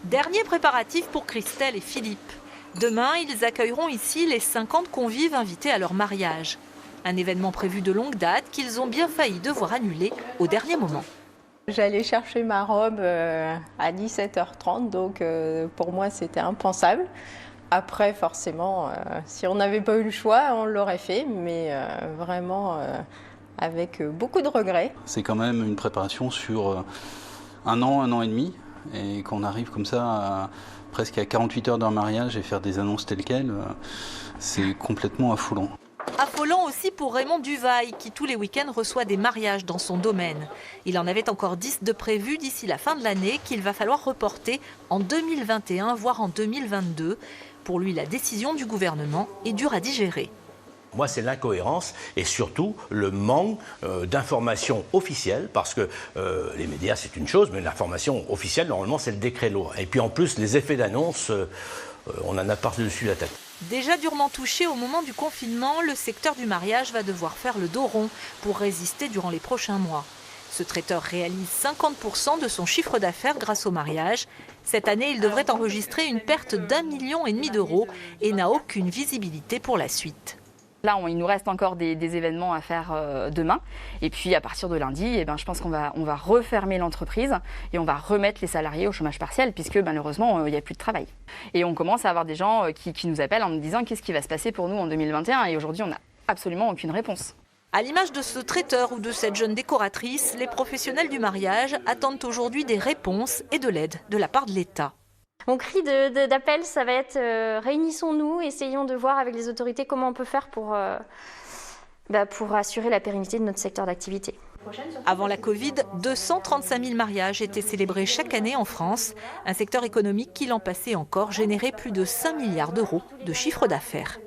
Dernier préparatif pour Christelle et Philippe. Demain, ils accueilleront ici les 50 convives invités à leur mariage. Un événement prévu de longue date qu'ils ont bien failli devoir annuler au dernier moment. J'allais chercher ma robe à 17h30, donc pour moi c'était impensable. Après, forcément, si on n'avait pas eu le choix, on l'aurait fait, mais vraiment avec beaucoup de regrets. C'est quand même une préparation sur un an et demi, et qu'on arrive comme ça presque à 48 heures d'un mariage et faire des annonces telles quelles, c'est complètement affolant. Affolant aussi pour Raymond Duvaille, qui tous les week-ends reçoit des mariages dans son domaine. Il en avait encore 10 de prévus d'ici la fin de l'année qu'il va falloir reporter en 2021, voire en 2022. Pour lui, la décision du gouvernement est dure à digérer. Moi, c'est l'incohérence et surtout le manque d'informations officielles, parce que les médias, c'est une chose, mais l'information officielle, normalement, c'est le décret lourd. Et puis en plus, les effets d'annonce, on en a par-dessus la tête. Déjà durement touché au moment du confinement, le secteur du mariage va devoir faire le dos rond pour résister durant les prochains mois. Ce traiteur réalise 50% de son chiffre d'affaires grâce au mariage. Cette année, il devrait enregistrer une perte d'1,5 million d'euros et n'a aucune visibilité pour la suite. Là, il nous reste encore des événements à faire demain. Et puis, à partir de lundi, je pense qu'on va refermer l'entreprise et on va remettre les salariés au chômage partiel, puisque malheureusement, il n'y a plus de travail. Et on commence à avoir des gens qui nous appellent en nous disant qu'est-ce qui va se passer pour nous en 2021. Et aujourd'hui, on n'a absolument aucune réponse. À l'image de ce traiteur ou de cette jeune décoratrice, les professionnels du mariage attendent aujourd'hui des réponses et de l'aide de la part de l'État. Mon cri d'appel, ça va être réunissons-nous, essayons de voir avec les autorités comment on peut faire pour assurer la pérennité de notre secteur d'activité. Avant la Covid, 235 000 mariages étaient célébrés chaque année en France, un secteur économique qui l'an passé encore générait plus de 5 milliards d'euros de chiffre d'affaires.